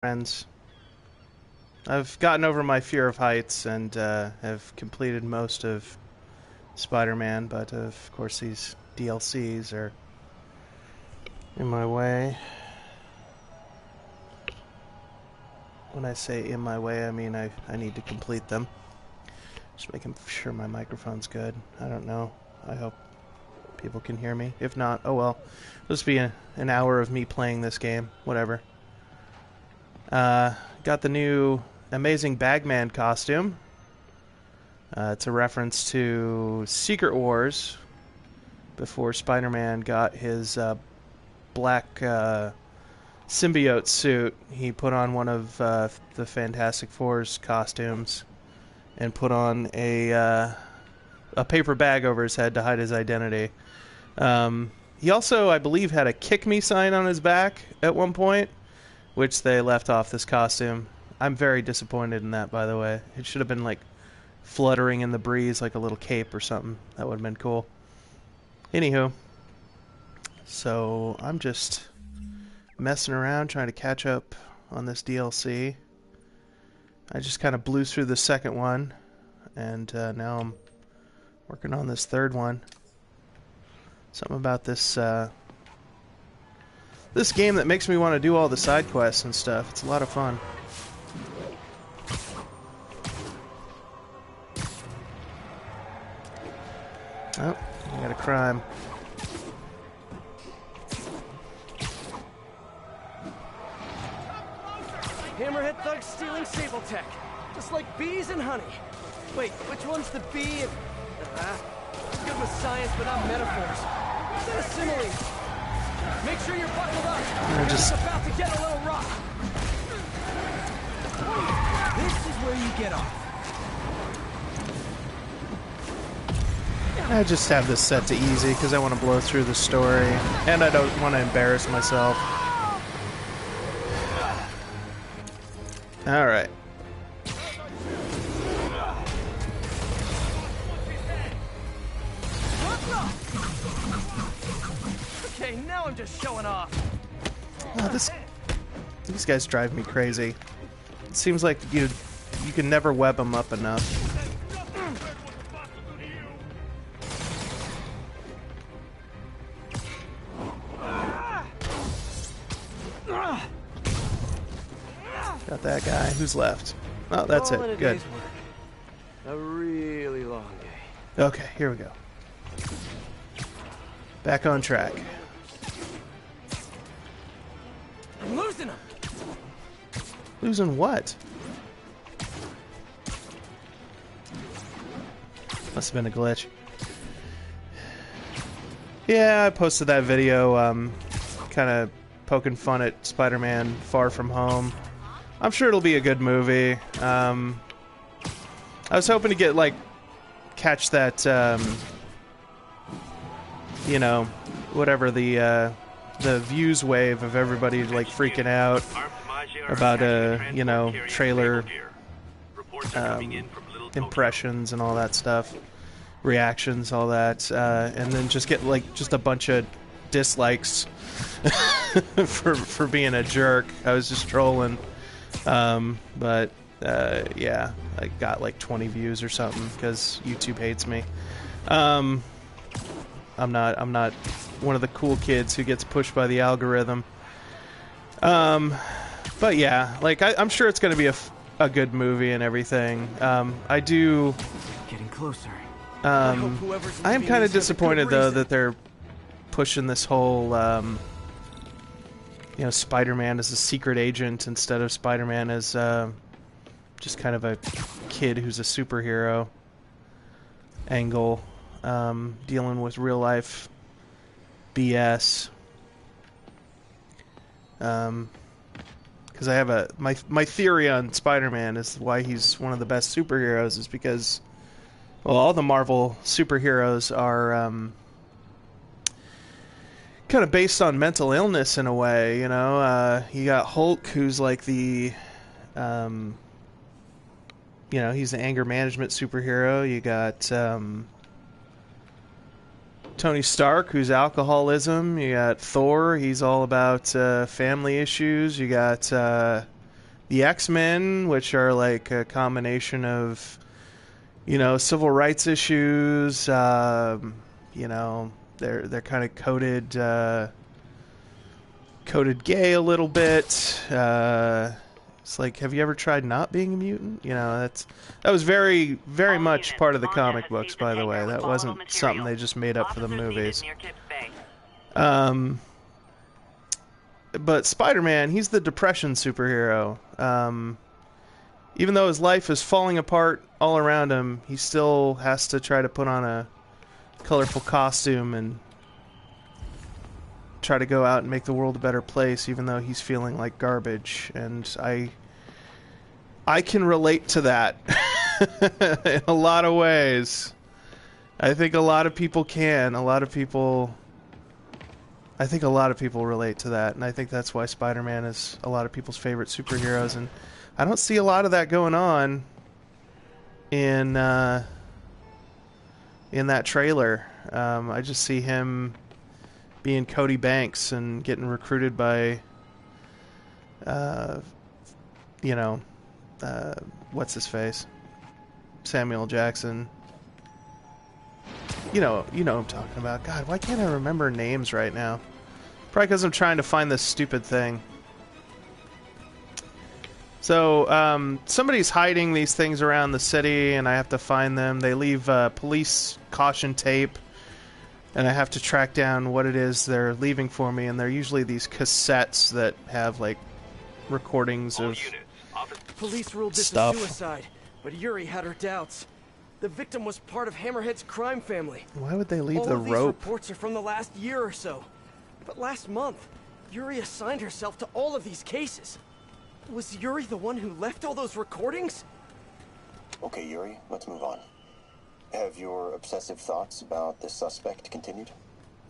friends. I've gotten over my fear of heights and have completed most of Spider-Man, but of course these DLCs are in my way. When I say in my way, I mean I need to complete them. Just making sure my microphone's good. I don't know. I hope people can hear me. If not, oh well. It'll just be an hour of me playing this game. Whatever. Got the new Amazing Bagman costume. It's a reference to Secret Wars, before Spider-Man got his black symbiote suit. He put on one of the Fantastic Four's costumes and put on a paper bag over his head to hide his identity. He also, I believe, had a "Kick Me" sign on his back at one point, which they left off this costume. I'm very disappointed in that, by the way. It should have been like fluttering in the breeze like a little cape or something. That would have been cool. Anywho, so I'm just messing around trying to catch up on this DLC. I just kind of blew through the second one, and now I'm working on this third one. Something about this this game that makes me want to do all the side quests and stuff. It's a lot of fun. Oh, I got a crime. Hammerhead thugs stealing Sable Tech, just like bees and honey. Wait, which one's the bee? Good with science, but not metaphors. Instead of similes. Make sure you're buckled up. You're just about to get a little rough. This is where you get off. I just have this set to easy because I want to blow through the story, and I don't want to embarrass myself. Alright. Okay, now I'm just showing off. Oh, these guys drive me crazy. It seems like you can never web them up enough. Got that guy. Who's left? Oh, that's it. Good. A really long day. Okay, here we go. Back on track. I'm losing him. Losing what? Must have been a glitch. Yeah, I posted that video, kind of poking fun at Spider-Man Far From Home. I'm sure it'll be a good movie. I was hoping to get, like, catch that, you know, whatever the views wave of everybody, like, freaking out about, you know, trailer impressions and all that stuff, reactions, all that, and then just get, like, just a bunch of dislikes for being a jerk. I was just trolling. But yeah, I got like 20 views or something because YouTube hates me. I'm not one of the cool kids who gets pushed by the algorithm. But yeah, like I'm sure it's going to be a good movie and everything. I do. Getting closer. I am kind of disappointed though that they're pushing this whole you know, Spider-Man as a secret agent instead of Spider-Man as just kind of a kid who's a superhero angle, dealing with real life BS. Because I have my theory on Spider-Man is why he's one of the best superheroes is because, well, all the Marvel superheroes are kind of based on mental illness in a way, you know. You got Hulk, who's like the, you know, he's the anger management superhero. You got Tony Stark, who's alcoholism. You got Thor, he's all about family issues. You got the X-Men, which are like a combination of, civil rights issues. They're kind of coded gay a little bit. It's like, have you ever tried not being a mutant? That was very, very much part of the comic books, by the way. That wasn't something they just made up for the movies. But Spider-Man, he's the depression superhero. Even though his life is falling apart all around him, he still has to try to put on a colorful costume and try to go out and make the world a better place, even though he's feeling like garbage. And I can relate to that in a lot of ways. I think a lot of people can. I think a lot of people relate to that, and I think that's why Spider-Man is a lot of people's favorite superheroes. And I don't see a lot of that going on in that trailer. I just see him being Cody Banks and getting recruited by, what's his face? Samuel Jackson. You know what I'm talking about. God, why can't I remember names right now? Probably because I'm trying to find this stupid thing. So, somebody's hiding these things around the city, and I have to find them. They leave police caution tape, and I have to track down what it is they're leaving for me, and they're usually these cassettes that have, like, recordings of Police ruled this stuff. a suicide, but Yuri had her doubts. The victim was part of Hammerhead's crime family. Why would they leave All the of these rope? reports are from the last year or so. But last month, Yuri assigned herself to all of these cases. Was Yuri the one who left all those recordings? Okay, Yuri, let's move on. Have your obsessive thoughts about this suspect continued?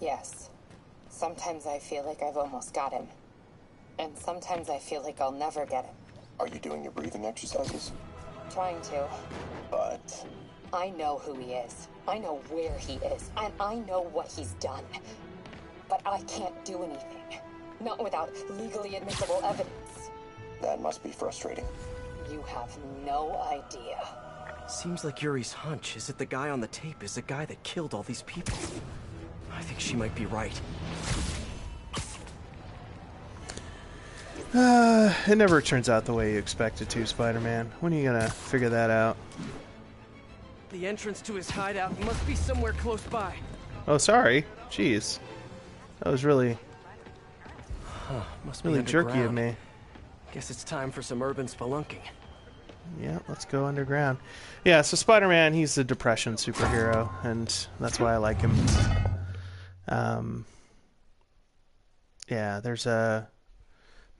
Yes. Sometimes I feel like I've almost got him. And sometimes I feel like I'll never get him. Are you doing your breathing exercises? Trying to. But... I know who he is. I know where he is. And I know what he's done. But I can't do anything. Not without legally admissible evidence. that must be frustrating. You have no idea. Seems like Yuri's hunch is that the guy on the tape is the guy that killed all these people. I think she might be right. It never turns out the way you expect it to, Spider-Man. When are you gonna figure that out? The entrance to his hideout must be somewhere close by. Oh, sorry. Jeez. That was really Must really be jerky of underground. me. Guess it's time for some urban spelunking. Yeah, let's go underground. Yeah, so Spider-Man, he's the depression superhero, and that's why I like him. Yeah, there's a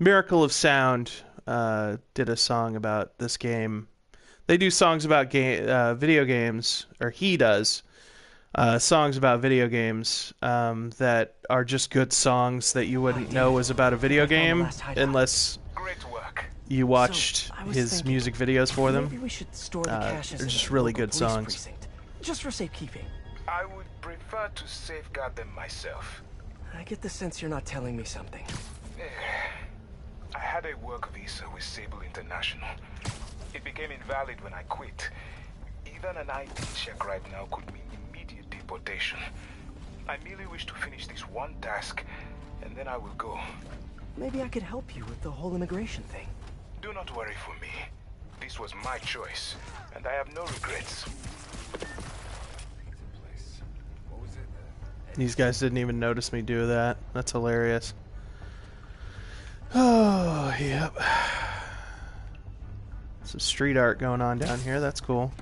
Miracle of Sound did a song about this game. They do songs about video games, or he does songs about video games that are just good songs that you wouldn't know was about a video game unless you watched his music videos for them. Maybe we should store the caches they're in just the really local good police songs. precinct, just for safekeeping. I would prefer to safeguard them myself. I get the sense you're not telling me something. I had a work visa with Sable International. It became invalid when I quit. Even an ID check right now could mean immediate deportation. I merely wish to finish this one task, and then I will go. Maybe I could help you with the whole immigration thing. Do not worry for me. This was my choice, and I have no regrets. These guys didn't even notice me do that. That's hilarious. Oh, yep. Some street art going on down here. That's cool.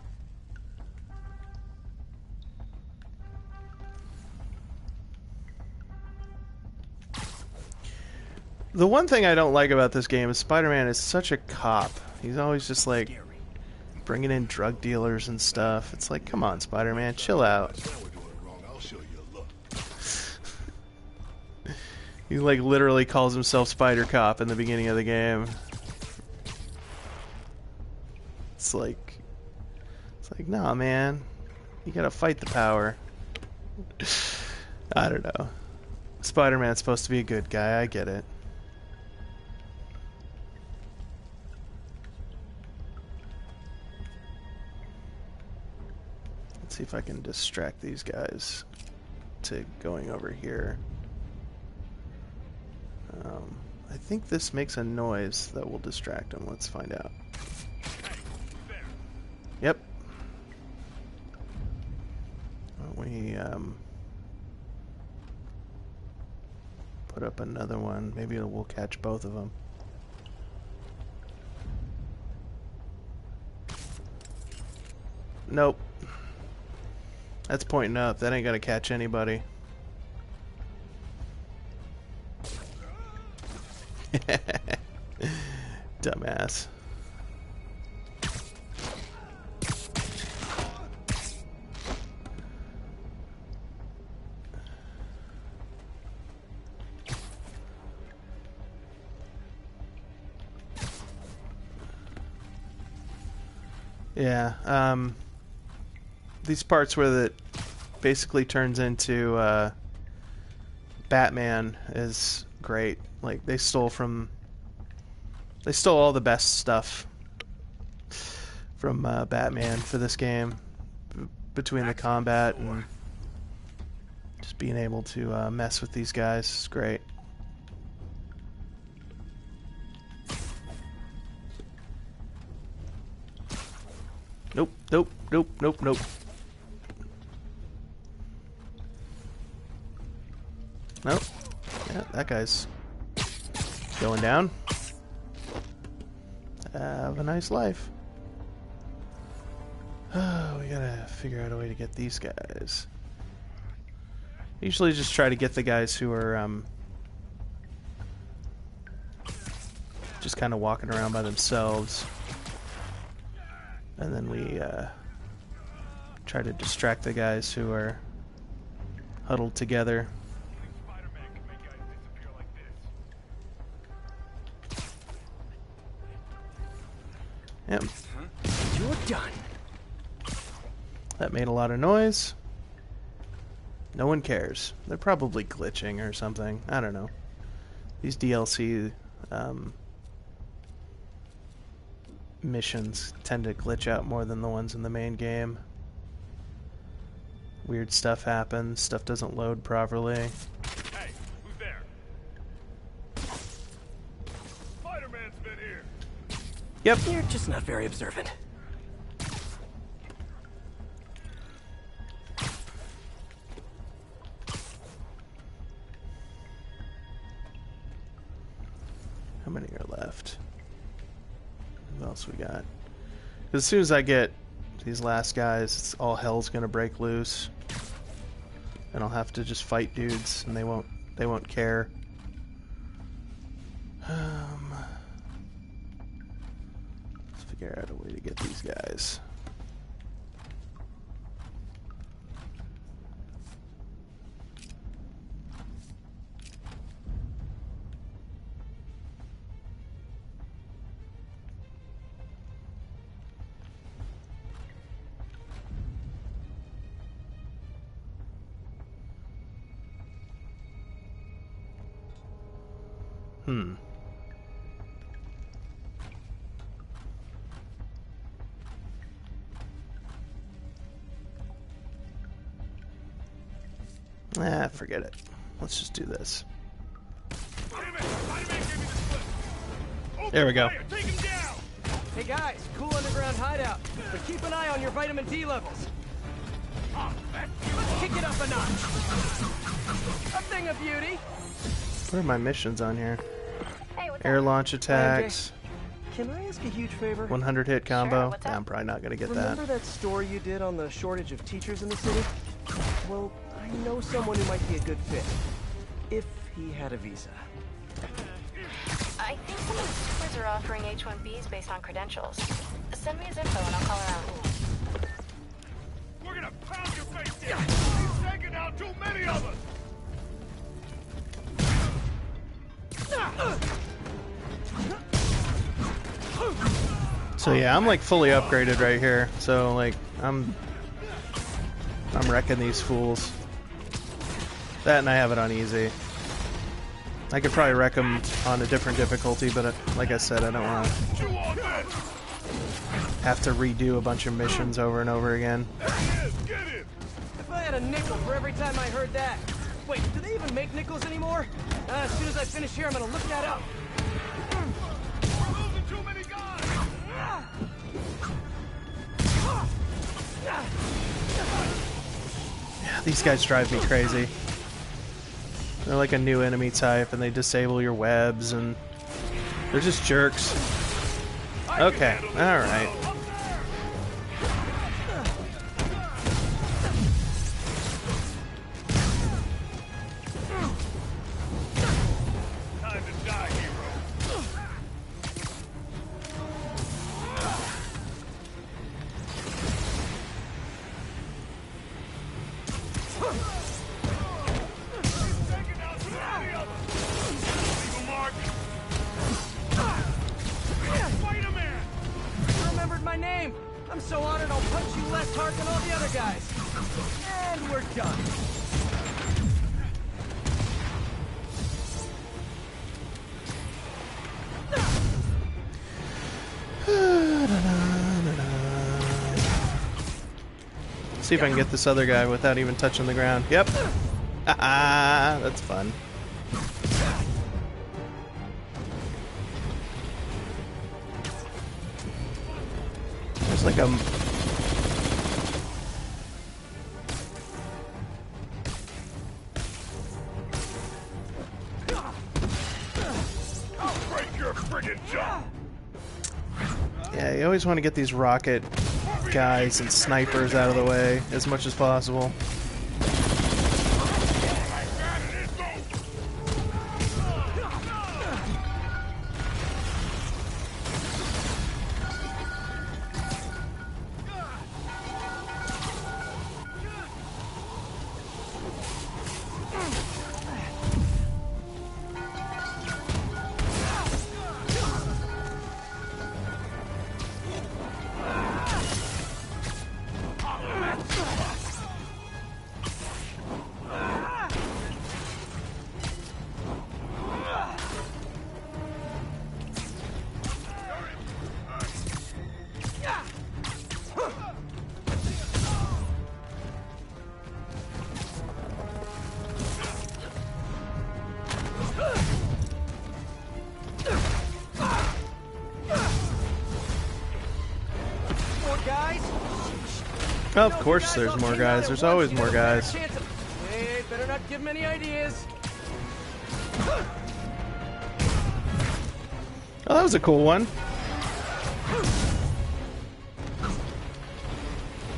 The one thing I don't like about this game is Spider-Man is such a cop. He's always just like bringing in drug dealers and stuff. It's like, come on, Spider-Man, chill out. He like literally calls himself Spider Cop in the beginning of the game. It's like, nah, man, you gotta fight the power. I don't know. Spider-Man's supposed to be a good guy. I get it. see if I can distract these guys to going over here. I think this makes a noise that will distract them. Let's find out. Yep. Why don't we put up another one? Maybe we'll catch both of them. Nope. That's pointing up. That ain't gonna catch anybody. Dumbass. Yeah, these parts where it basically turns into Batman is great. Like, they stole all the best stuff from Batman for this game, between the combat and just being able to mess with these guys. It's great. Nope, nope, nope, nope, nope. Nope. Yeah, that guy's going down. Have a nice life. Oh, we gotta figure out a way to get these guys. Usually just try to get the guys who are just kind of walking around by themselves. And then we try to distract the guys who are huddled together. Yep. You're done. That made a lot of noise. No one cares. They're probably glitching or something. I don't know. These DLC missions tend to glitch out more than the ones in the main game. Weird stuff happens. Stuff doesn't load properly. Hey, who's there? Spider-Man's been here. Yep. You're just not very observant. How many are left? What else we got? 'Cause as soon as I get these last guys, all hell's gonna break loose, and I'll have to just fight dudes, and they won't care. Let's figure out a way to get these guys. Forget it. Let's just do this. There we go. Take him down. Hey guys, cool underground hideout, but keep an eye on your vitamin D levels. Let's kick it up a notch. A thing of beauty. What are my missions on here? Hey, what's Air up? launch attacks, Can I ask a huge favor? 100 hit combo. what's up? I'm probably not gonna get Remember that. that story you did on the shortage of teachers in the city? Well, I know someone who might be a good fit. If he had a visa. I think some of the schools are offering H-1Bs based on credentials. Send me his info and I'll call around. We're gonna pound your face in. He's taking out too many of us. So yeah, I'm like fully upgraded right here. So like I'm wrecking these fools. That and I have it on easy. I could probably wreck them on a different difficulty, but like I said, I don't want to have to redo a bunch of missions over and over again. Get it! If I had a nickel for every time I heard that. Wait, do they even make nickels anymore? As soon as I finish here, I'm gonna look that up. We're losing too many guys! Yeah, these guys drive me crazy. They're like a new enemy type, and they disable your webs, and they're just jerks. Okay, alright. Time to die, hero. Taking out too many of them. Leave a mark. Spider-Man! You remembered my name. I'm so honored I'll punch you less hard than all the other guys. And we're done. See if I can get this other guy without even touching the ground. Yep. Ah, that's fun. There's like a... I'll break your friggin' jaw! Yeah, you always want to get these rocket guys and snipers out of the way as much as possible. Of course there's more guys. There's always more guys. Hey, better not give him any ideas. Oh, that was a cool one.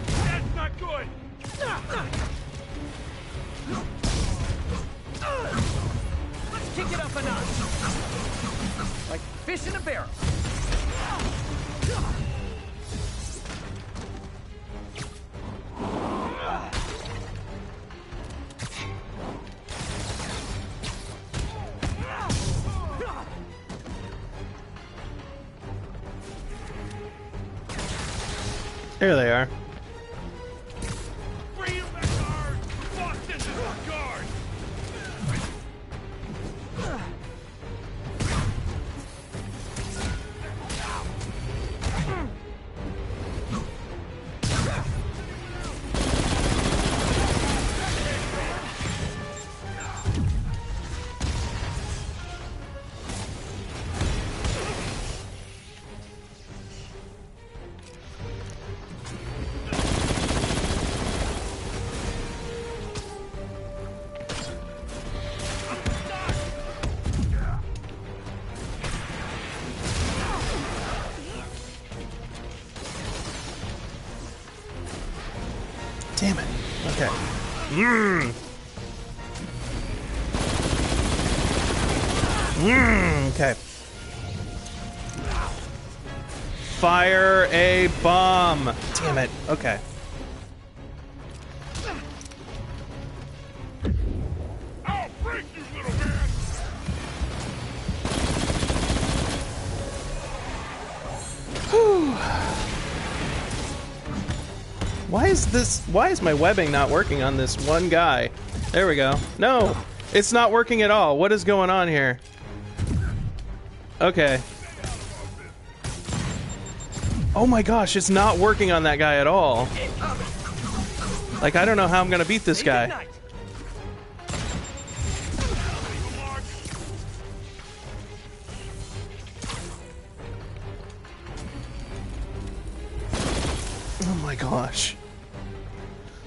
That's not good! Let's kick it up a notch. Like fish in a barrel. There they are. Bring him back to Earth! Boston is on guard! Damn it. Okay. Okay. Fire a bomb. Damn it. Okay. I'll break you, little man! Why is my webbing not working on this one guy? There we go. No, it's not working at all. What is going on here? Okay. Oh my gosh, it's not working on that guy at all. Like, I don't know how I'm gonna beat this guy. Oh my gosh.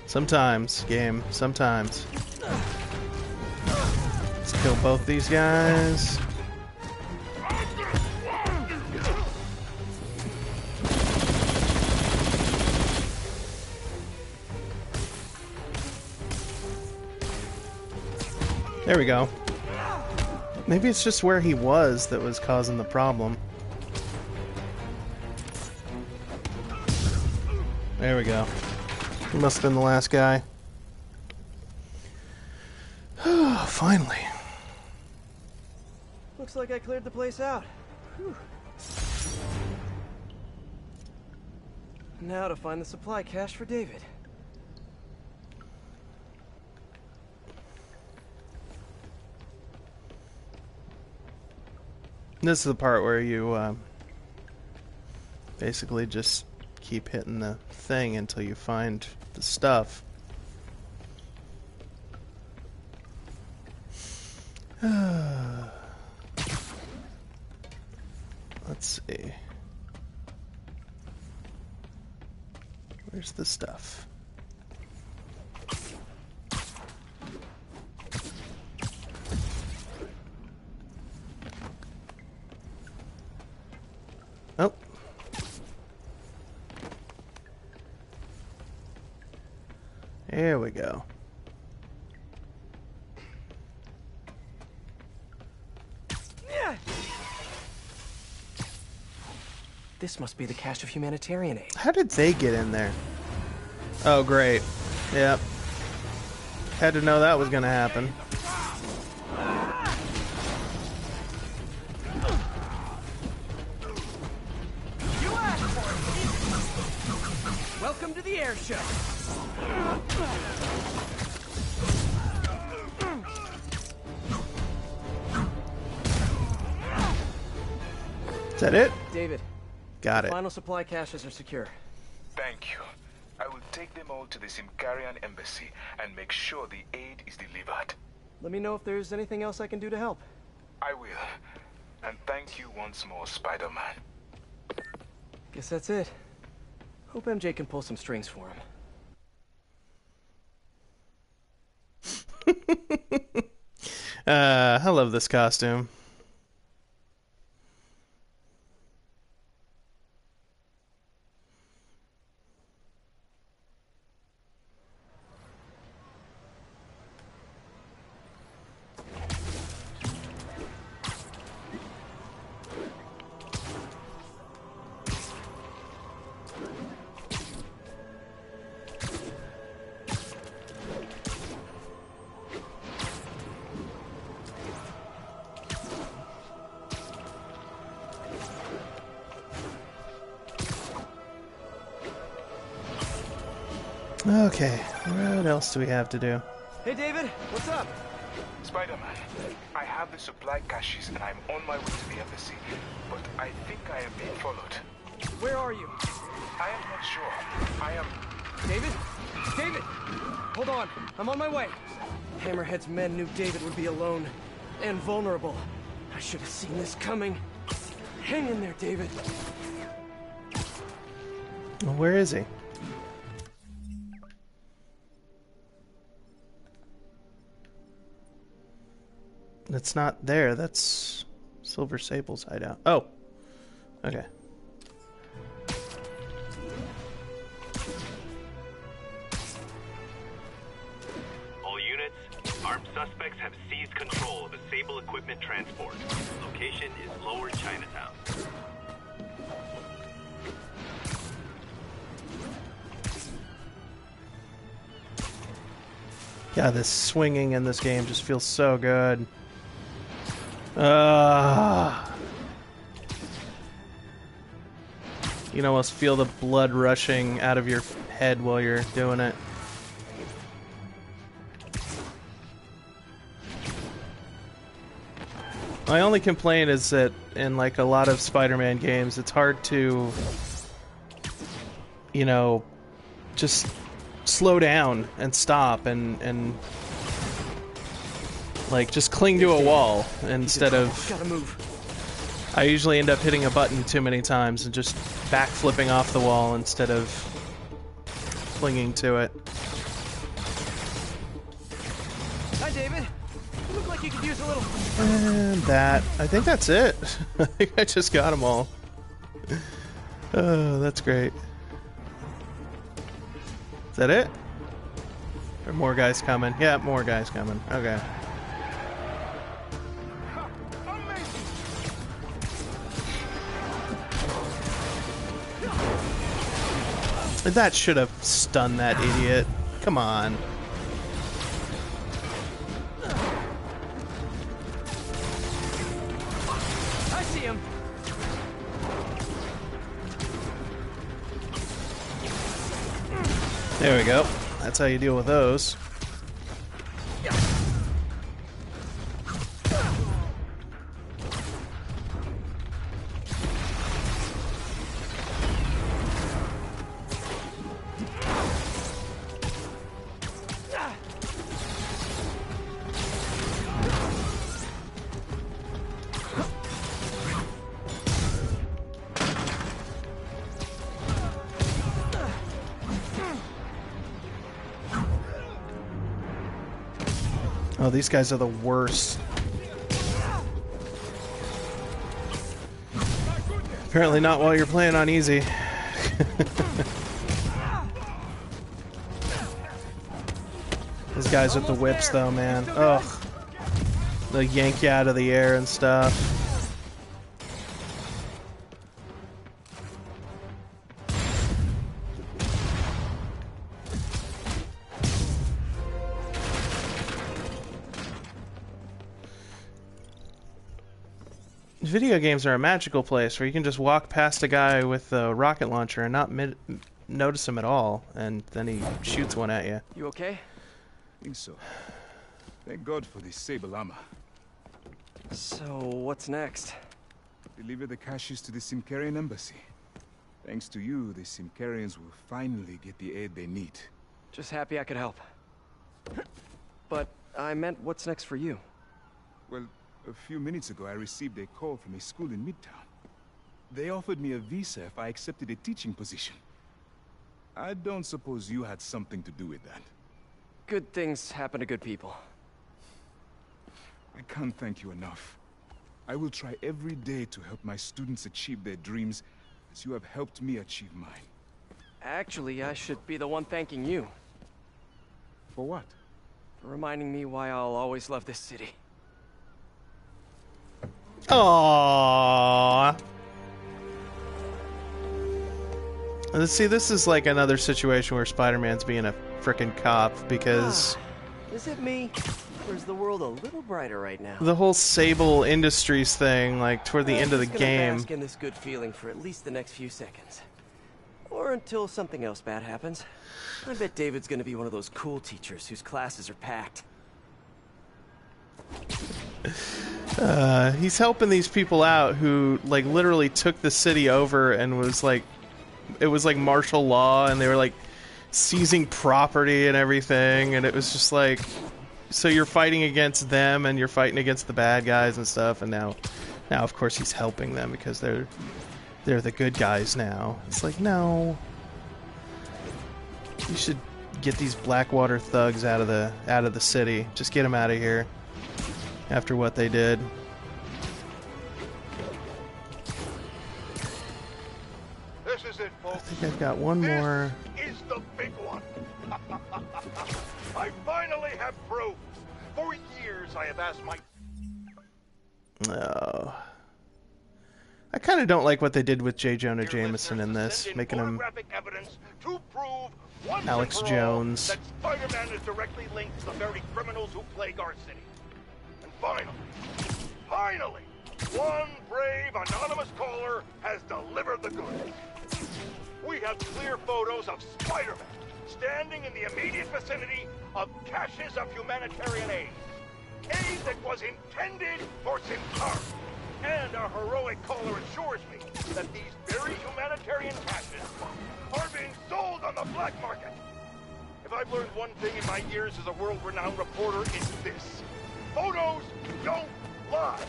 Sometimes, game. Sometimes. Let's kill both these guys. There we go. Maybe it's just where he was that was causing the problem. There we go. He must have been the last guy. Finally. Looks like I cleared the place out. Whew. Now to find the supply cache for David. This is the part where you basically just keep hitting the thing until you find the stuff. Let's see. Where's the stuff? Oh. There we go. This must be the cache of humanitarian aid. How did they get in there? Oh, great. Yep. Had to know that was gonna happen. Welcome to the air show. Is that it? David. Got it. Final supply caches are secure. Thank you. I will take them all to the Simkarian embassy and make sure the aid is delivered. Let me know if there's anything else I can do to help. I will. And thank you once more, Spider-Man. Guess that's it. Hope MJ can pull some strings for him. I love this costume. Okay, what else do we have to do? Hey, David, what's up? Spider-Man, I have the supply caches and I'm on my way to the embassy, but I think I am being followed. Where are you? I am not sure. I am... David? David! Hold on, I'm on my way. Hammerhead's men knew David would be alone and vulnerable. I should have seen this coming. Hang in there, David. Well, where is he? It's not there. That's Silver Sable's hideout. Oh. Okay. All units, armed suspects have seized control of the Sable equipment transport. Location is Lower Chinatown. Yeah, this swinging in this game just feels so good. You can almost feel the blood rushing out of your head while you're doing it. My only complaint is that in like a lot of Spider-Man games, it's hard to you know, just slow down and stop and like just cling to a wall instead of. Gotta move. I usually end up hitting a button too many times and just backflipping off the wall instead of clinging to it. Hi, David. You look like you could use a little. And that. I think that's it. I think I just got them all. Oh, that's great. Is that it? Or more guys coming? Yeah, more guys coming. Okay. That should have stunned that idiot. Come on. I see him. There we go. That's how you deal with those. Oh, these guys are the worst. Apparently not while you're playing on easy. These guys with the whips, though, man. Ugh. They yank you out of the air and stuff. Video games are a magical place where you can just walk past a guy with a rocket launcher and not notice him at all, and then he shoots one at you. You okay? I think so. Thank God for this sable armor. So, what's next? Deliver the caches to the Simkarian embassy. Thanks to you, the Simkarians will finally get the aid they need. Just happy I could help. But I meant, what's next for you? Well, a few minutes ago, I received a call from a school in Midtown. They offered me a visa if I accepted a teaching position. I don't suppose you had something to do with that. Good things happen to good people. I can't thank you enough. I will try every day to help my students achieve their dreams, as you have helped me achieve mine. Actually, I should be the one thanking you. For what? For reminding me why I'll always love this city. Aww. Let's see, this is like another situation where Spider-Man's being a frickin' cop because... Is it me? Or is the world a little brighter right now? The whole Sable Industries thing, like, toward the end of the I'm just game. gonna bask in this good feeling for at least the next few seconds. Or until something else bad happens. I bet David's gonna be one of those cool teachers whose classes are packed. He's helping these people out who, like, literally took the city over and was, like... It was, like, martial law, and they were, like, seizing property and everything, and it was just, like... So you're fighting against them, and you're fighting against the bad guys and stuff, and now, of course, he's helping them because they're the good guys now. It's like, no. You should get these Blackwater thugs out of the city. Just get them out of here. After what they did. This is it, folks. I think I've got one more. This is the big one. I finally have proof. For years I have asked my... Oh. I kind of don't like what they did with J. Jonah Jameson in this, making him evidence to prove once Alex and for all Jones. that Spider-Man is directly linked to the very criminals who plague our city. And finally, one brave anonymous caller has delivered the goods. We have clear photos of Spider-Man standing in the immediate vicinity of caches of humanitarian aid. Aid that was intended for Simkar. And our heroic caller assures me that these very humanitarian caches are being the black market. If I've learned one thing in my years as a world-renowned reporter, it's this. Photos don't lie.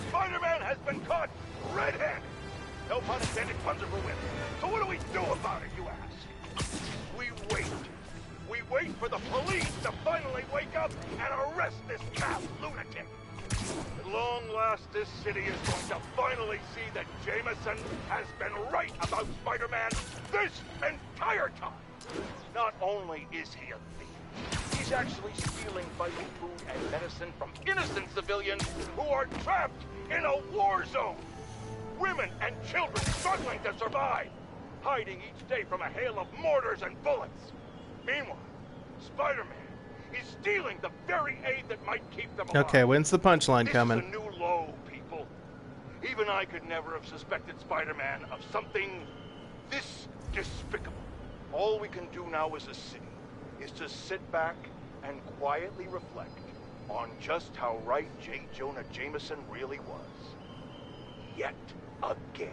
Spider-Man has been caught red-handed. No pun intended, puns are for women. So what do we do about it, you ask? We wait. We wait for the police to finally wake up and arrest this masked lunatic. At long last, this city is going to finally see that Jameson has been right about Spider-Man this entire time. Not only is he a thief, he's actually stealing vital food and medicine from innocent civilians who are trapped in a war zone. Women and children struggling to survive, hiding each day from a hail of mortars and bullets. Meanwhile, Spider-Man is stealing the very aid that might keep them alive. Okay, when's the punchline coming? This is a new low, people. Even I could never have suspected Spider-Man of something this despicable. All we can do now as a city is to sit back and quietly reflect on just how right J. Jonah Jameson really was. Yet again.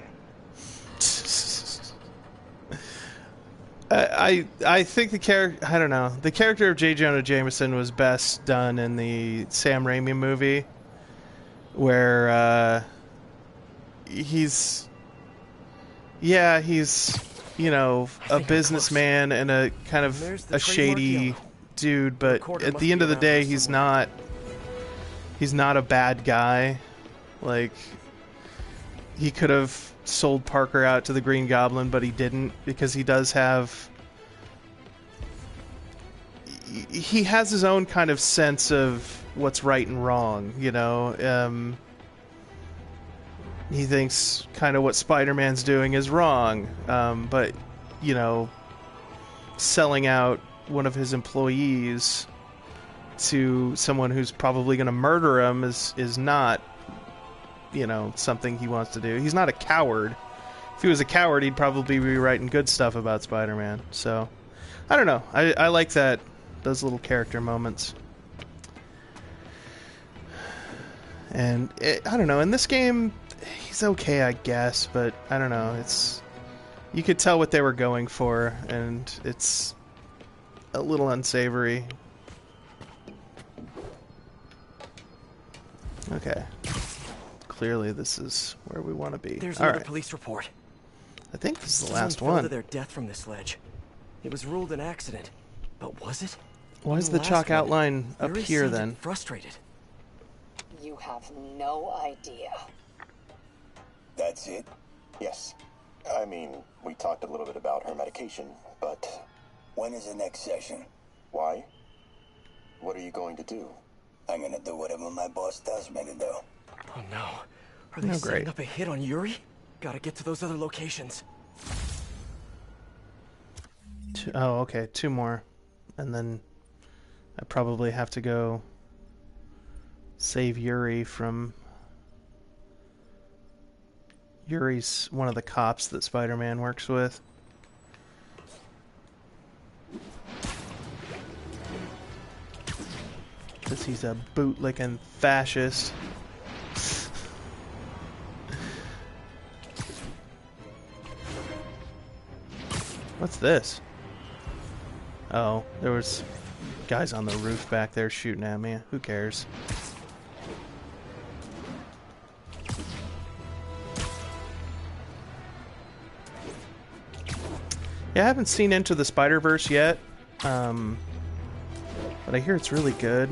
I think the character, I don't know, the character of J. Jonah Jameson was best done in the Sam Raimi movie, where he's, you know, a businessman and a kind of a shady dude, but at the end of the day, he's not a bad guy. Like, he could have sold Parker out to the Green Goblin, but he didn't, because he does have... He has his own kind of sense of what's right and wrong, you know? He thinks kind of what Spider-Man's doing is wrong, but, you know, selling out one of his employees to someone who's probably going to murder him is not, you know, something he wants to do. He's not a coward. If he was a coward, he'd probably be writing good stuff about Spider-Man. So, I don't know. I like those little character moments. And, I don't know, in this game, he's okay, I guess, but I don't know. You could tell what they were going for, and it's a little unsavory. Okay. Clearly, this is where we want to be. There's All another right. police report. I think this is the Someone last fell one. to their death from this ledge. It was ruled an accident, but was it? Why is On the last chalk one, outline up Yuri here seemed then? Frustrated. You have no idea. That's it? Yes. I mean, we talked a little bit about her medication, but... When is the next session? Why? What are you going to do? I'm gonna do whatever my boss tells me to do. Oh no. Are they No, setting great. up a hit on Yuri? Gotta get to those other locations. Oh, okay. 2 more. And then I probably have to go save Yuri from... Yuri's one of the cops that Spider-Man works with. Because he's a bootlicking fascist. What's this? Oh, there was guys on the roof back there shooting at me. Who cares? Yeah, I haven't seen Into the Spider-Verse yet, but I hear it's really good.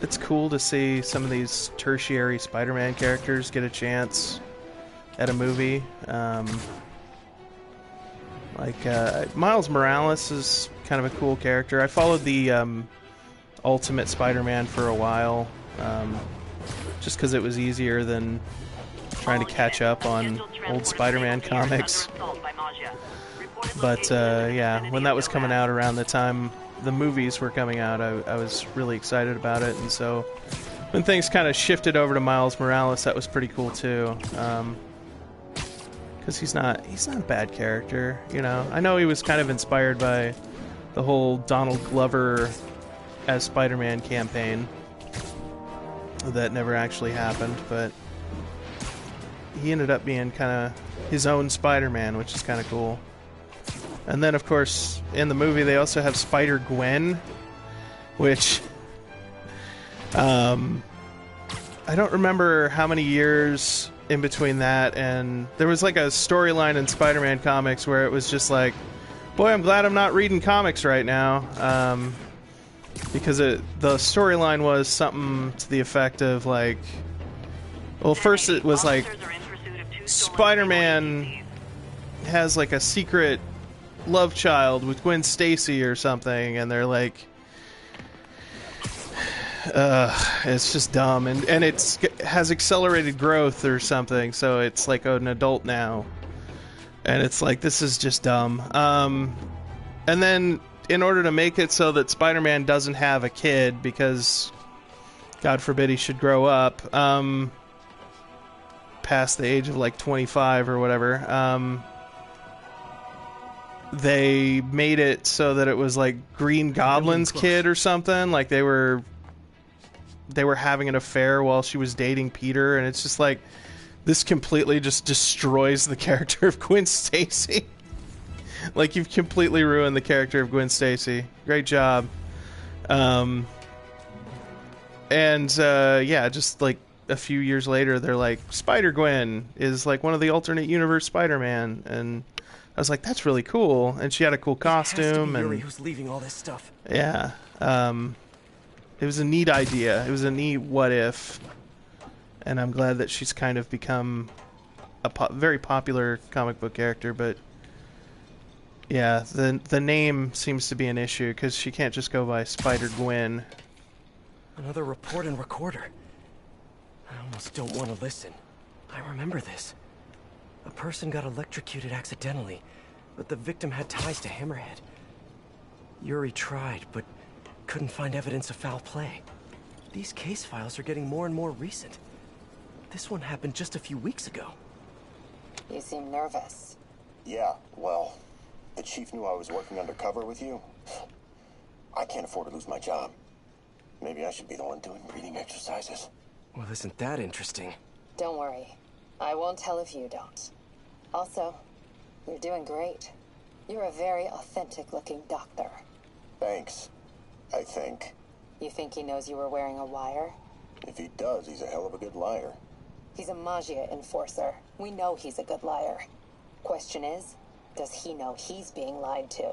It's cool to see some of these tertiary Spider-Man characters get a chance at a movie. Miles Morales is kind of a cool character. I followed the Ultimate Spider-Man for a while, just because it was easier than trying to catch up on old Spider-Man comics. But yeah, when that was coming out around the time the movies were coming out, I was really excited about it. And so when things kind of shifted over to Miles Morales, that was pretty cool too. Because he's not a bad character, you know. I know he was kind of inspired by the whole Donald Glover as Spider-Man campaign that never actually happened, but he ended up being kind of his own Spider-Man, which is kind of cool. And then, of course, in the movie, they also have Spider-Gwen, which I don't remember how many years in between that, and there was like a storyline in Spider-Man comics where it was just like, boy, I'm glad I'm not reading comics right now, because the storyline was something to the effect of like, well, first it was like Spider-Man has like a secret love child with Gwen Stacy or something, and they're like, it's just dumb, and it has accelerated growth or something, so it's like an adult now, and it's like, this is just dumb. And then in order to make it so that Spider-Man doesn't have a kid, because God forbid he should grow up past the age of like 25 or whatever, they made it so that it was like Green Goblin's kid or something, like they were having an affair while she was dating Peter, and it's just like, this completely just destroys the character of Gwen Stacy. Like, you've completely ruined the character of Gwen Stacy. Great job. Yeah, just like a few years later, they're like, Spider-Gwen is like one of the alternate universe Spider-Man, and I was like, that's really cool, and she had a cool costume. It has to be Yuri and who's leaving all this stuff. Yeah, it was a neat idea. It was a neat what if, and I'm glad that she's kind of become a very popular comic book character. But yeah, the name seems to be an issue because she can't just go by Spider-Gwen. Another report and recorder. I almost don't want to listen. I remember this. A person got electrocuted accidentally, but the victim had ties to Hammerhead. Yuri tried, but couldn't find evidence of foul play. These case files are getting more and more recent. This one happened just a few weeks ago. You seem nervous. Yeah, well, the chief knew I was working undercover with you. I can't afford to lose my job. Maybe I should be the one doing breathing exercises. Well, isn't that interesting? Don't worry. I won't tell if you don't. Also, you're doing great. You're a very authentic-looking doctor. Thanks, I think. You think he knows you were wearing a wire? If he does, he's a hell of a good liar. He's a Magia enforcer. We know he's a good liar. Question is, does he know he's being lied to?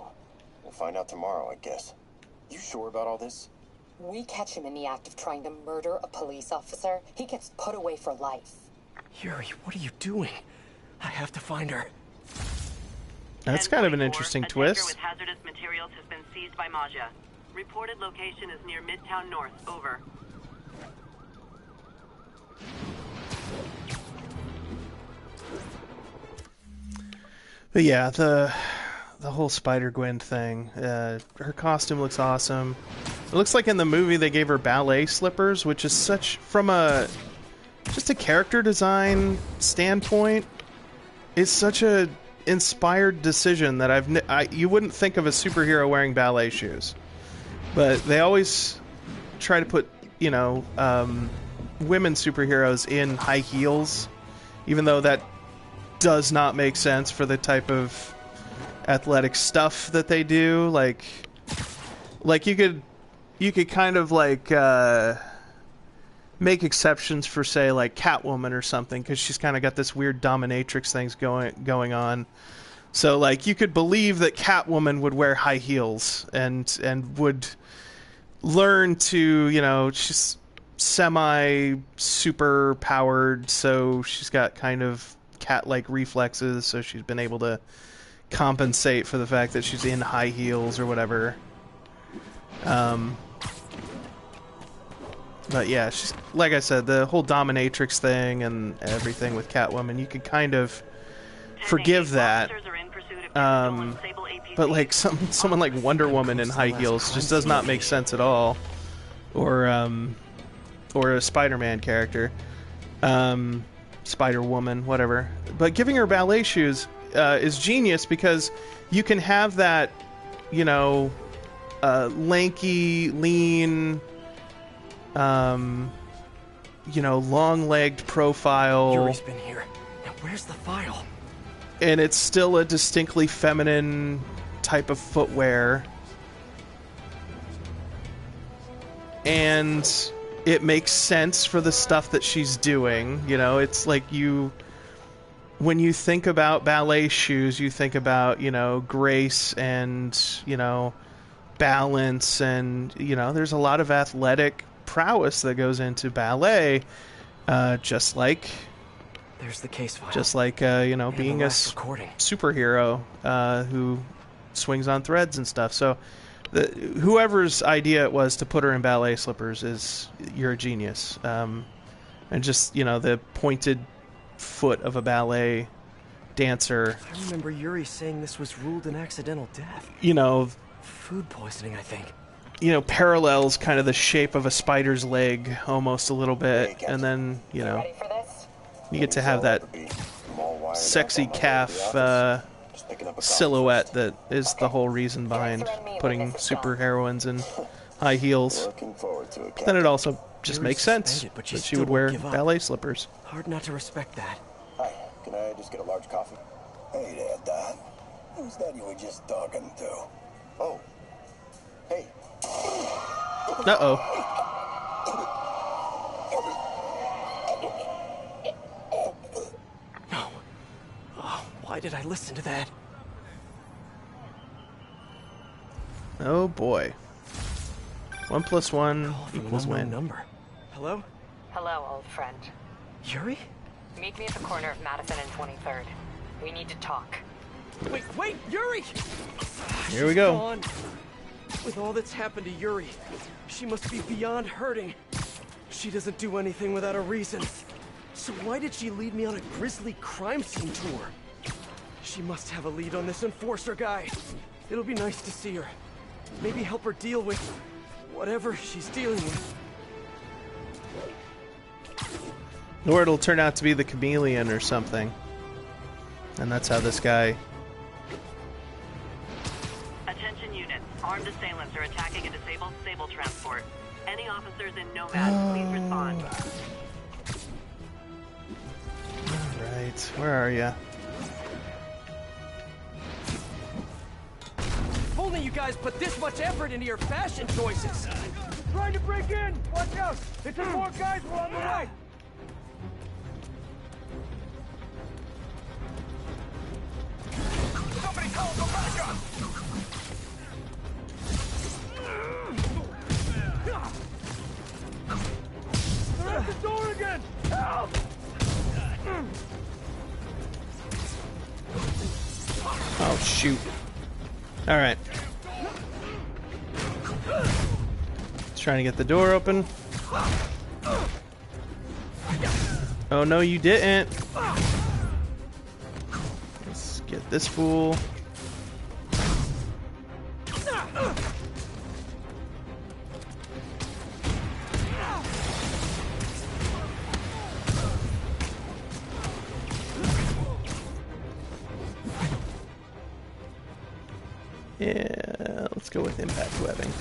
We'll find out tomorrow, I guess. You sure about all this? We catch him in the act of trying to murder a police officer, he gets put away for life. Yuri, what are you doing? I have to find her. That's kind of an interesting twist. With hazardous materials has been seized by Magia. Reported location is near Midtown North. Over. But yeah, the whole Spider-Gwen thing, her costume looks awesome. It looks like in the movie they gave her ballet slippers, which is such, from just a character design standpoint, is such a inspired decision that you wouldn't think of a superhero wearing ballet shoes. But they always try to put, women superheroes in high heels, even though that does not make sense for the type of athletic stuff that they do. Like you could kind of like make exceptions for, say, like Catwoman or something, because she's kind of got this weird dominatrix things going on. So like you could believe that Catwoman would wear high heels and would learn to, she's semi super powered, so she's got kind of cat-like reflexes, so she's been able to compensate for the fact that she's in high heels or whatever. But yeah, she's, like I said, the whole dominatrix thing and everything with Catwoman, you could kind of forgive that. But like someone like Wonder Woman in high heels just does not make sense at all. Or a Spider-Man character. Spider-Woman, whatever. But giving her ballet shoes is genius, because you can have that, lanky, lean, long-legged profile. Yuri's been here. Now where's the file? and it's still a distinctly feminine type of footwear. And it makes sense for the stuff that she's doing. You know, it's like when you think about ballet shoes, you think about, you know, grace and, you know, balance, and, you know, there's a lot of athletic prowess that goes into ballet, just like There's the case file. Just like, you know, And being the a last recording. superhero who swings on threads and stuff. So whoever's idea it was to put her in ballet slippers you're a genius. And just, you know, the pointed foot of a ballet dancer. I remember Yuri saying this was ruled an accidental death. You know, Food poisoning, I think. you know, parallels kind of the shape of a spider's leg almost a little bit. And then, you know, Ready for this? you get to have that sexy calf silhouette that is the whole reason behind putting superheroines in high heels. Looking forward to it. Then it also just Yuri's makes sense suspended, but she that she still would wear won't give up. ballet slippers. Hard not to respect that. Hi, can I just get a large coffee? Hey there, Don. Who's that you were just talking to? Oh. Hey. Uh-oh. No. Oh, why did I listen to that? Oh boy. 1 + 1 From an equals unknown win. number. Hello? Hello, old friend. Yuri? Meet me at the corner of Madison and 23rd. We need to talk. Wait, Yuri! Here we go. Gone. With all that's happened to Yuri, she must be beyond hurting. She doesn't do anything without a reason. So why did she lead me on a grisly crime scene tour? She must have a lead on this enforcer guy. It'll be nice to see her. Maybe help her deal with whatever she's dealing with. Or it'll turn out to be the chameleon or something. And that's how this guy... Attention units. Armed assailants are attacking a disabled Sable transport. Any officers in Nomad, please respond. Right, where are ya? If only you guys put this much effort into your fashion choices. Trying to break in! Watch out! If there's more guys, we're on the way! Somebody call for backup! They're at the door again! Help! Oh, shoot. Alright. Trying to get the door open. Oh, no, you didn't. Let's get this fool. Yeah, let's go with impact webbing.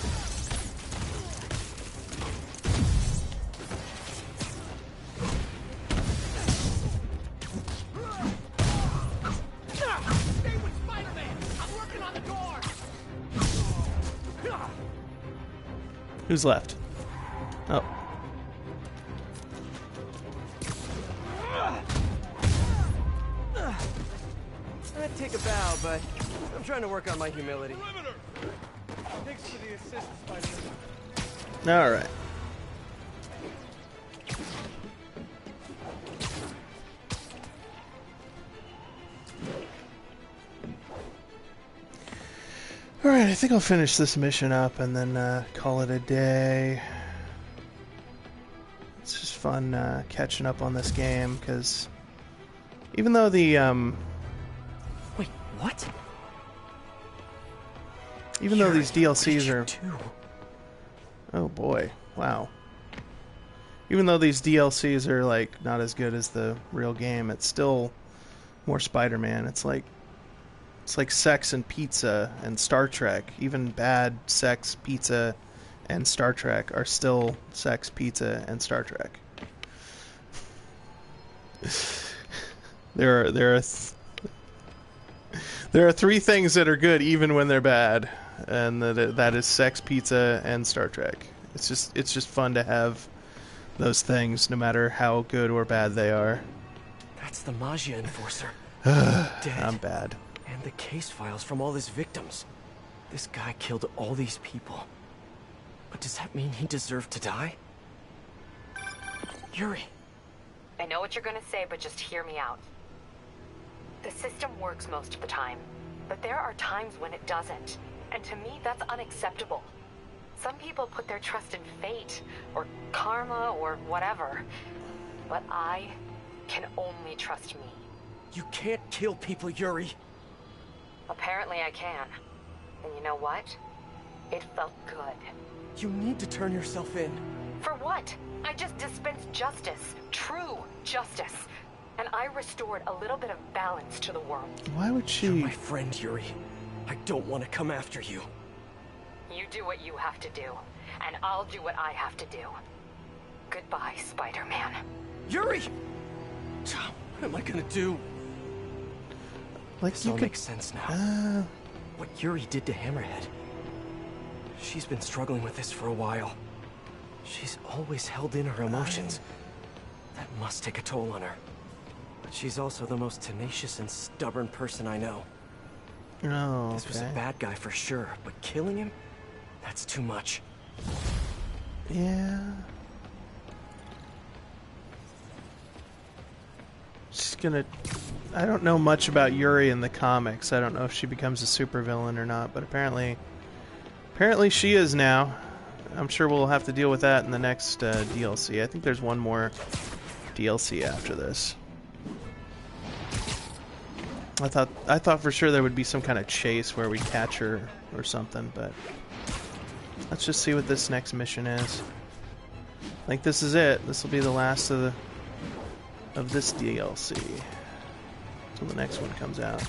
Stay with Spider-Man! I'm working on the door! Who's left? Oh. I'd take a bow, but I'm trying to work on my humility. Thanks for the assist, Spider-Man. Alright. Alright, I think I'll finish this mission up and then call it a day. It's just fun catching up on this game, because even though the Wait, what? even though these Yuri, what did DLCs you are... do? Oh boy, wow. Even though these DLCs are like not as good as the real game, it's still more Spider-Man. It's like sex and pizza and Star Trek. Even bad sex, pizza, and Star Trek are still sex, pizza, and Star Trek. There are three things that are good even when they're bad, and that is sex, pizza, and Star Trek. It's just fun to have those things, no matter how good or bad they are. That's the Magia Enforcer. Dead. I'm bad. And the case files from all his victims. This guy killed all these people. But does that mean he deserved to die? Yuri. I know what you're gonna say, but just hear me out. The system works most of the time, but there are times when it doesn't. And to me, that's unacceptable. Some people put their trust in fate, or karma, or whatever. But I can only trust me. You can't kill people, Yuri. Apparently I can. And you know what? It felt good. You need to turn yourself in. For what? I just dispensed justice. True justice. And I restored a little bit of balance to the world. Why would she... You're my friend, Yuri. I don't want to come after you. You do what you have to do, and I'll do what I have to do. Goodbye, Spider-Man. Yuri! What am I gonna do? Like, this you all could... makes sense now. Uh... What Yuri did to Hammerhead. She's been struggling with this for a while. She's always held in her emotions. That must take a toll on her. But she's also the most tenacious and stubborn person I know. Oh, This was a bad guy for sure, but killing him? That's too much. Yeah. She's gonna... I don't know much about Yuri in the comics. I don't know if she becomes a supervillain or not, but apparently she is now. I'm sure we'll have to deal with that in the next DLC. I think there's one more DLC after this. I thought for sure there would be some kind of chase where we'd catch her or something, but let's just see what this next mission is. Like, this is it. This will be the last of this DLC until the next one comes out.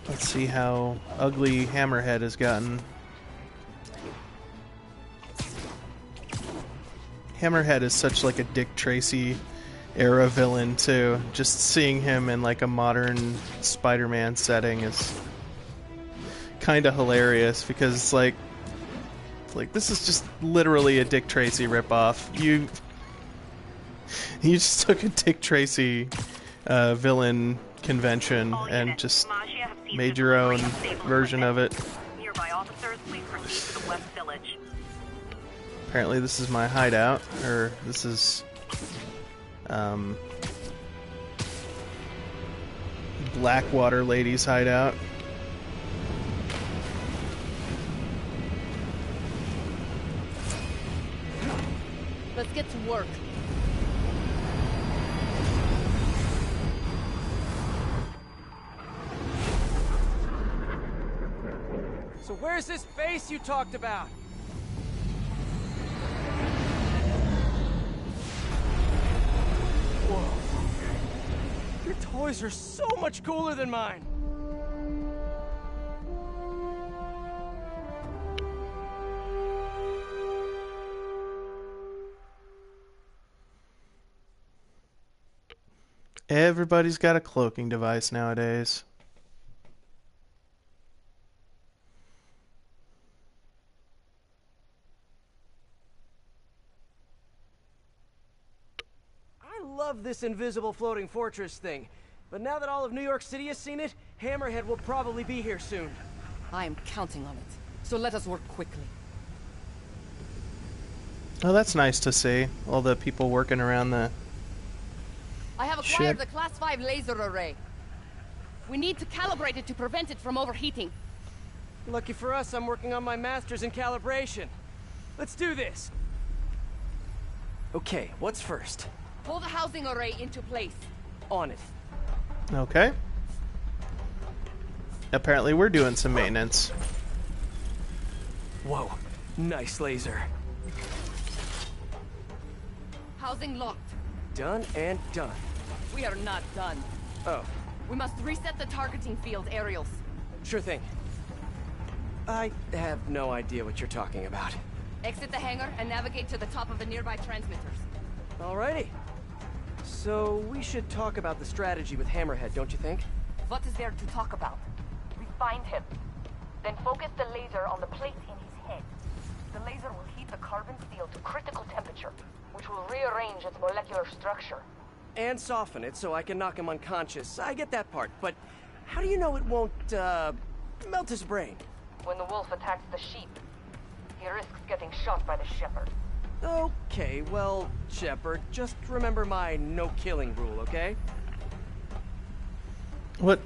Let's see how ugly Hammerhead has gotten. Hammerhead is such like a Dick Tracy era villain too. Just seeing him in like a modern Spider-Man setting is kind of hilarious because it's like this is just literally a Dick Tracy ripoff. You just took a Dick Tracy villain convention and just made your own version of it. Nearby officers, please proceed to the West Village. Apparently this is my hideout, or this is Blackwater Lady's hideout. Let's get to work. So where's this base you talked about? Whoa. Your toys are so much cooler than mine. Everybody's got a cloaking device nowadays. I love this invisible floating fortress thing, but now that all of New York City has seen it, Hammerhead will probably be here soon. I am counting on it, so let us work quickly. Oh, that's nice to see. All the people working around the... I have acquired the Class 5 laser array. We need to calibrate it to prevent it from overheating. Lucky for us, I'm working on my master's in calibration. Let's do this. Okay, what's first? Pull the housing array into place. On it. Okay. Apparently we're doing some maintenance. Whoa, nice laser. Housing locked. Done and done. We are not done. Oh. We must reset the targeting field aerials. Sure thing. I have no idea what you're talking about. Exit the hangar and navigate to the top of the nearby transmitters. Alrighty. So we should talk about the strategy with Hammerhead, don't you think? What is there to talk about? We find him. Then focus the laser on the plate in his head. The laser will heat the carbon steel to critical temperature, which will rearrange its molecular structure. And soften it so I can knock him unconscious. I get that part, but how do you know it won't, melt his brain? When the wolf attacks the sheep, he risks getting shot by the shepherd. Okay, well, Shepard, just remember my no-killing rule, okay? What?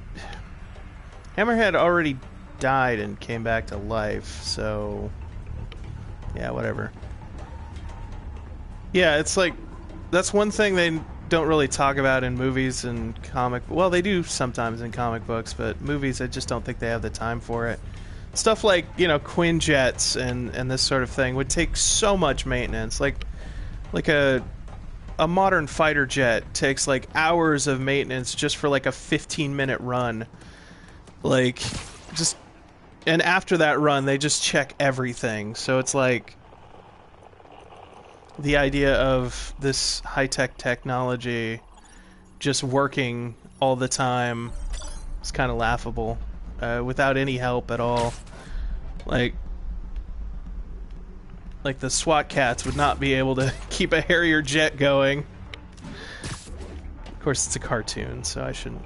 Hammerhead already died and came back to life, so... yeah, whatever. Yeah, it's like... that's one thing they don't really talk about in movies and comic... well, they do sometimes in comic books, but movies, I just don't think they have the time for it. Stuff like, you know, Quinjets and this sort of thing would take so much maintenance. Like a modern fighter jet takes like hours of maintenance just for like a 15-minute run. Like, just... and after that run, they just check everything. So it's like... the idea of this high-tech technology just working all the time is kind of laughable. Without any help at all. Like the SWAT cats would not be able to keep a Harrier jet going. Of course, it's a cartoon, so I shouldn't...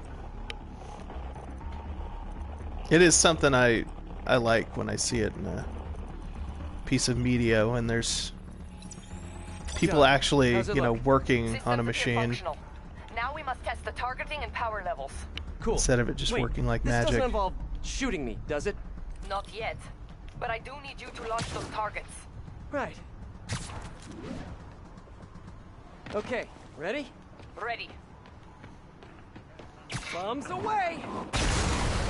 it is something I like when I see it in a piece of media, when there's people actually, you know, working on a machine. Now we must test the targeting and power levels. Cool. Instead of it just working like this magic. Doesn't involve shooting me, does it? Not yet. But I do need you to launch those targets. Right. Okay, ready? Ready. Bombs away!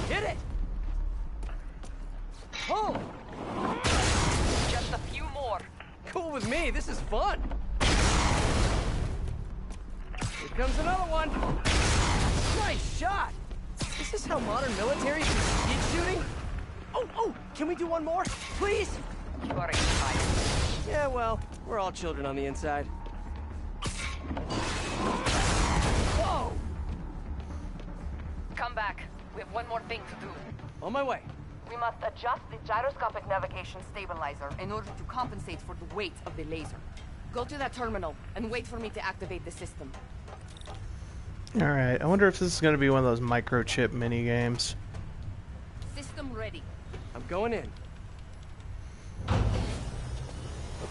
Hit it! Pull! Just a few more. Cool with me, this is fun! Here comes another one! Nice shot! Is this how modern militaries do skeet shooting? Oh, can we do one more? Please? You are excited. Yeah, well, we're all children on the inside. Whoa! Come back. We have one more thing to do. On my way. We must adjust the gyroscopic navigation stabilizer in order to compensate for the weight of the laser. Go to that terminal and wait for me to activate the system. Alright, I wonder if this is going to be one of those microchip mini games. System ready. I'm going in.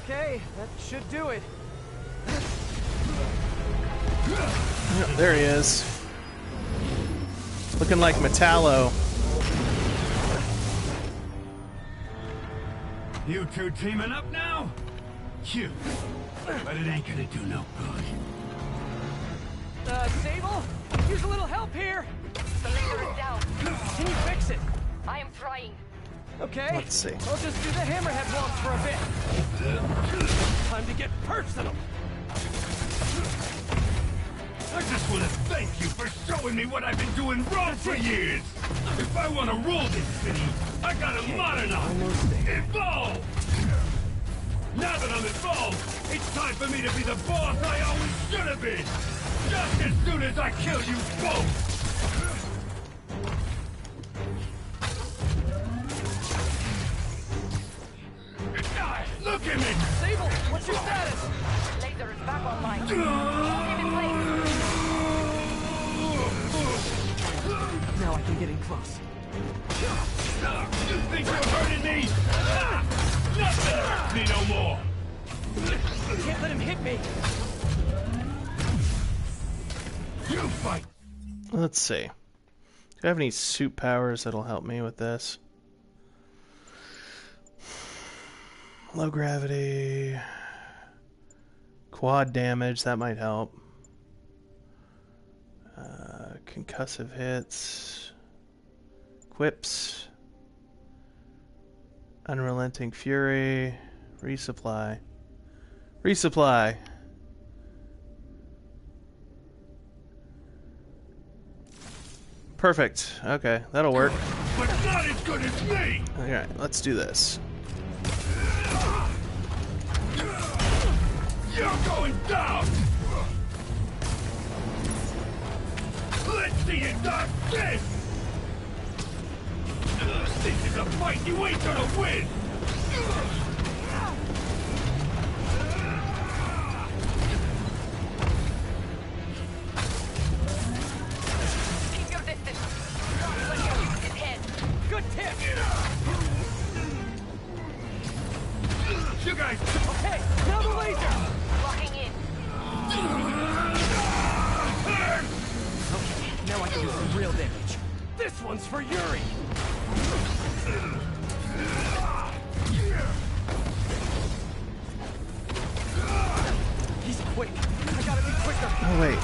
Okay, that should do it. Yep, there he is. Looking like Metallo. You two teaming up now? Cute. But it ain't gonna do no good. Sable? Here's a little help here! The laser is down. Can you fix it? I am trying. Okay. Let's see. I'll just do the hammerhead waltz for a bit. Time to get personal. I just want to thank you for showing me what I've been doing wrong for years. If I want to rule this city, I gotta modernize, evolve. Now that I'm involved, it's time for me to be the boss I always should have been. Just as soon as I kill you both. Look at me! Sable, what's your status? Laser is back online. Hold him in place. Now I can get in close. You think you're hurting me? Nothing hurts me no more! I can't let him hit me! You fight! Let's see. Do I have any suit powers that'll help me with this? Low gravity. Quad damage, that might help. Concussive hits. Quips. Unrelenting fury. Resupply. Resupply. Perfect. Okay, that'll work. But not as good as me! Alright, let's do this. You're going down! See you dodge this! This is a fight you ain't gonna win! Keep your distance. Let him use his head. Good tip! You guys... Okay, now the laser! Locking in. Okay, now I can do some real damage. This one's for Yuri! He's quick. I gotta be quicker. Oh, wait.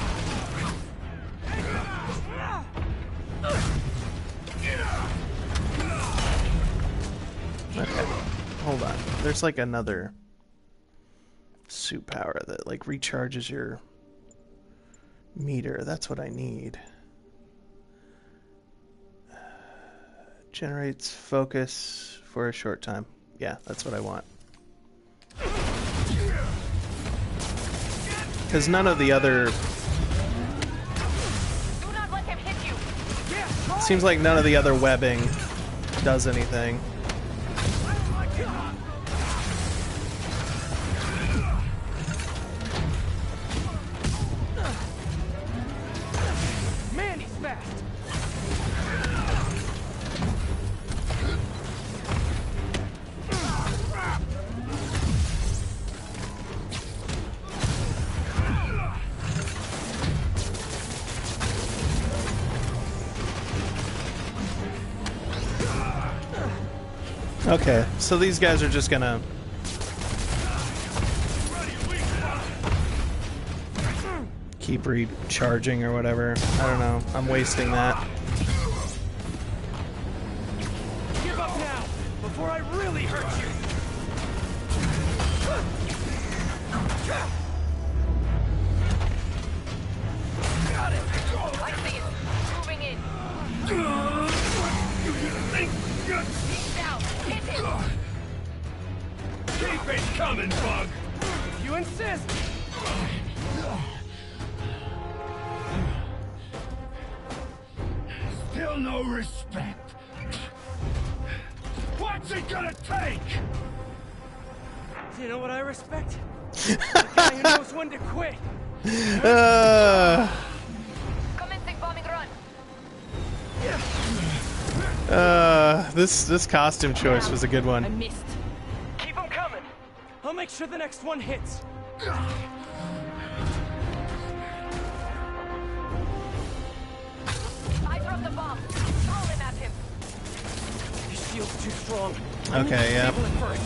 Okay, hold on. There's like another suit power that like recharges your meter. That's what I need. Generates focus for a short time. Yeah, that's what I want. Because none of the other... Do not let him hit you. Seems like none of the other webbing does anything. Man, he's fast! Okay, so these guys are just gonna... keep recharging or whatever. I don't know. I'm wasting that. Give up now, before I really hurt you! Got it! I see it. Moving in. He's down. Hit him. Keep it coming, Bug! If you insist! Still no respect. What's it gonna take? You know what I respect? The guy who knows when to quit! Commencing bombing run. This costume choice was a good I one. missed. Keep him coming! I'll make sure the next one hits! I dropped the bomb. Throw him at him. His shield's too strong. Okay, yeah. Disable it first.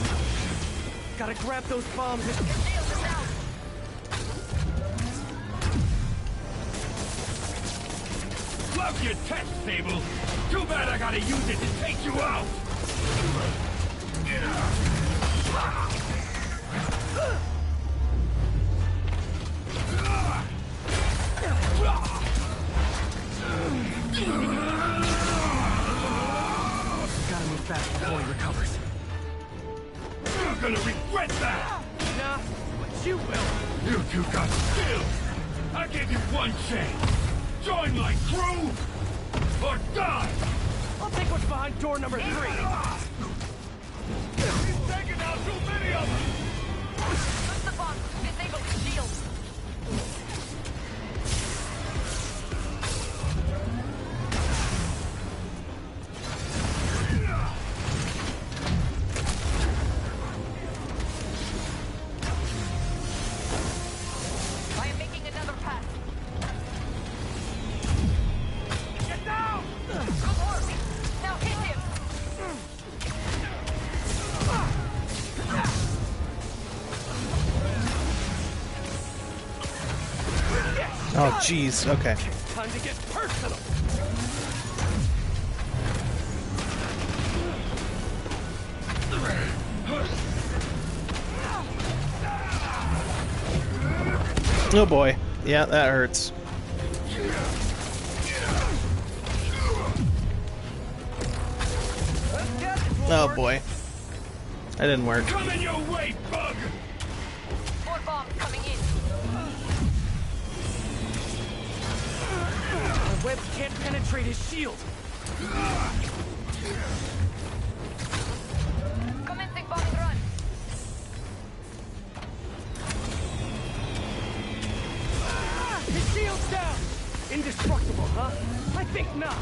Gotta grab those bombs and... Shield is out. Love your tech, Sable. Too bad I gotta use it to take you out. Gotta move fast before he recovers. You're gonna regret that. Nah, but you will. You two got skills. I give you one chance. Join my crew or die. I'll take what's behind door number 3. He's taking out too many of them. Push the bomb. Disable his shield. I am making another pass. Get down! Good work. Now hit him. Oh, jeez. Okay. Time to get personal! Oh boy. Yeah, that hurts. Oh boy. That didn't work. Coming your way, Bug. More bombs coming in. My web webs can't penetrate his shield. Commencing bombing run. His shield's down! Indestructible, huh? I think not.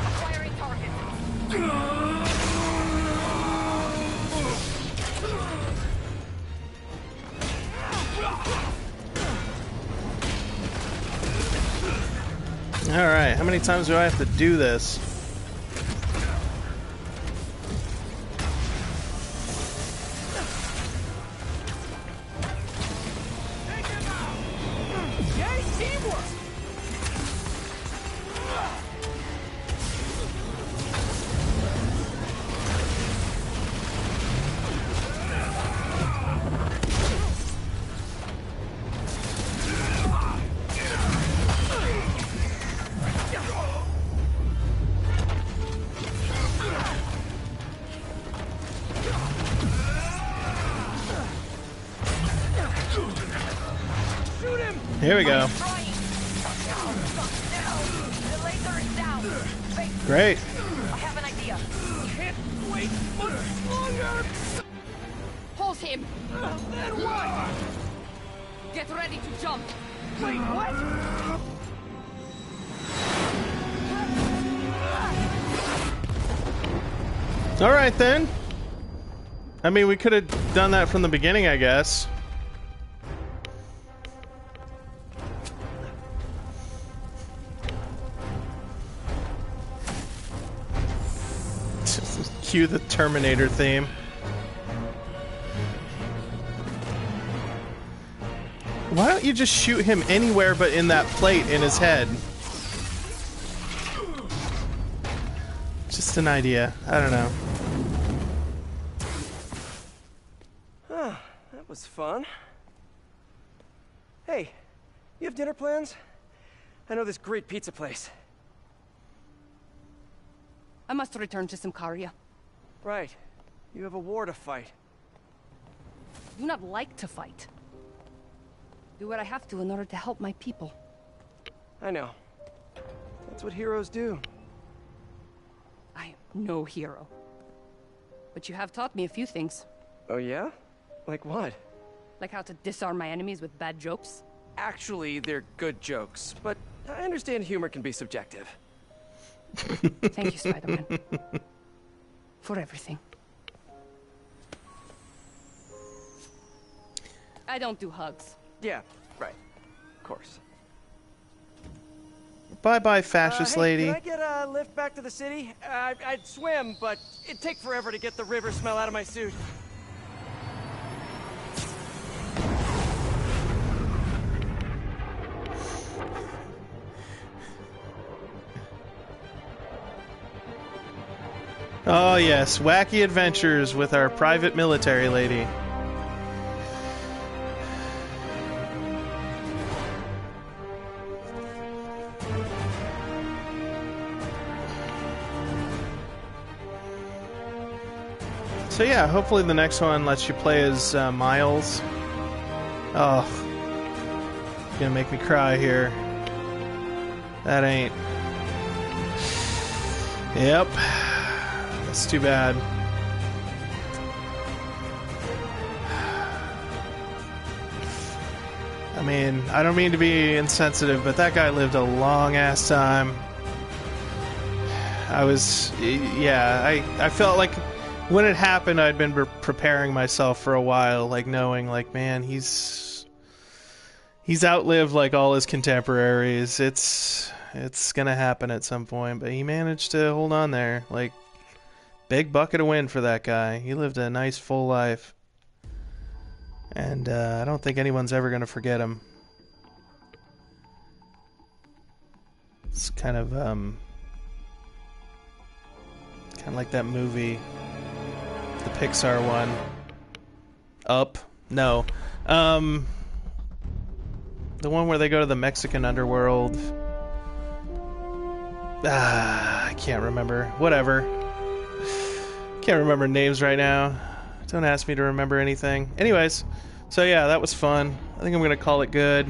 Acquiring target. Alright, how many times do I have to do this? Yay, teamwork! Shoot him! Here we go. The laser is down. Wait, Great. I have an idea. Can't wait much longer! Hold him. Then what? Get ready to jump. Wait, what? Alright then. I mean, we could have done that from the beginning, I guess. Cue the Terminator theme. Why don't you just shoot him anywhere but in that plate in his head? Just an idea. I don't know. Huh, that was fun. Hey, you have dinner plans? I know this great pizza place. I must return to Simcaria. Right. You have a war to fight. I do not like to fight. Do what I have to in order to help my people. I know. That's what heroes do. I am no hero. But you have taught me a few things. Oh yeah? Like what? Like how to disarm my enemies with bad jokes. Actually, they're good jokes, but I understand humor can be subjective. Thank you, Spider-Man. For everything. I don't do hugs. Yeah, right. Of course. Bye-bye, fascist Hey, lady. can I get a lift back to the city? I'd swim, but it'd take forever to get the river smell out of my suit. Oh yes, wacky adventures with our private military lady. So yeah, hopefully the next one lets you play as Miles. Oh, it's gonna make me cry here. That ain't. Yep. That's too bad. I mean, I don't mean to be insensitive, but that guy lived a long-ass time. I felt like when it happened, I'd been preparing myself for a while, like knowing, like, man, he's outlived, like, all his contemporaries. It's gonna happen at some point, but he managed to hold on there, like, big bucket of win for that guy. He lived a nice full life. And I don't think anyone's ever going to forget him. It's kind of like that movie, the Pixar one. Up? No. The one where they go to the Mexican underworld. I can't remember. Whatever. Can't remember names right now. Don't ask me to remember anything. Anyways, so yeah, that was fun. I think I'm gonna call it good.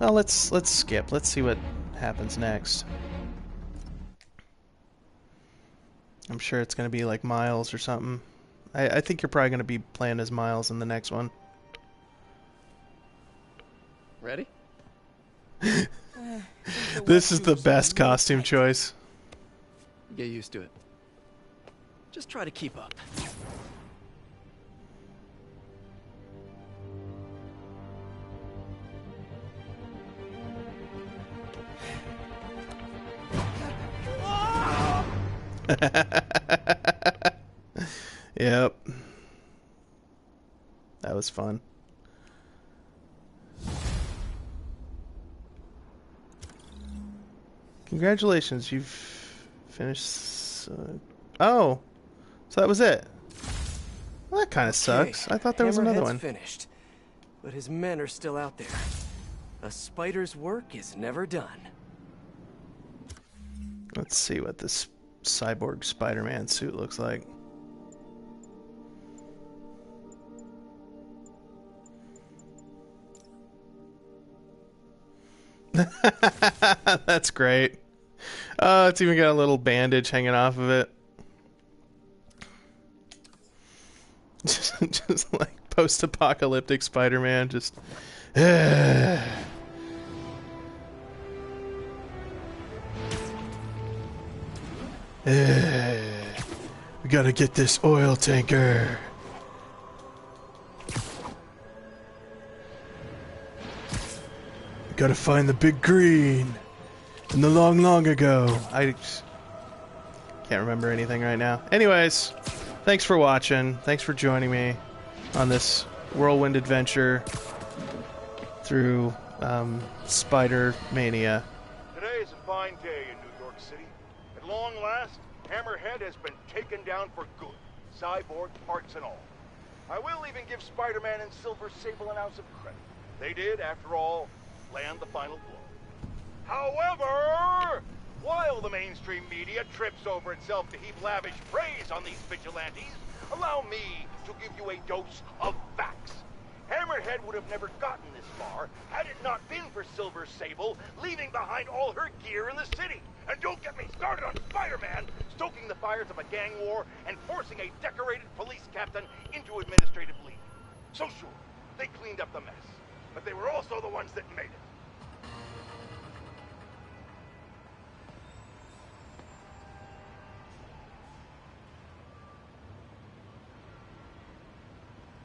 Well, let's skip. Let's see what happens next. I'm sure it's gonna be like Miles or something. I think you're probably gonna be playing as Miles in the next one. Ready? This is the best costume choice. Get used to it. Just try to keep up. Yep. That was fun. Congratulations, you've finished... oh! So that was it. Well, that kind of sucks. I thought there was another one. Finished, but his men are still out there. A spider's work is never done. Let's see what this cyborg Spider-Man suit looks like. That's great. It's even got a little bandage hanging off of it. Just like post-apocalyptic Spider-Man, just... We gotta get this oil tanker. We gotta find the big green. In the long, long ago. I can't remember anything right now. Anyways, thanks for watching. Thanks for joining me on this whirlwind adventure through Spider-Mania. Today is a fine day in New York City. At long last, Hammerhead has been taken down for good, cyborg parts and all. I will even give Spider-Man and Silver Sable an ounce of credit. They did, after all, land the final blow. However, while the mainstream media trips over itself to heap lavish praise on these vigilantes, allow me to give you a dose of facts. Hammerhead would have never gotten this far had it not been for Silver Sable leaving behind all her gear in the city. And don't get me started on Spider-Man stoking the fires of a gang war and forcing a decorated police captain into administrative leave. So sure, they cleaned up the mess, but they were also the ones that made it.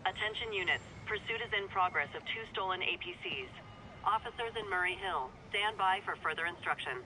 Attention units. Pursuit is in progress of 2 stolen APCs. Officers in Murray Hill. Stand by for further instruction.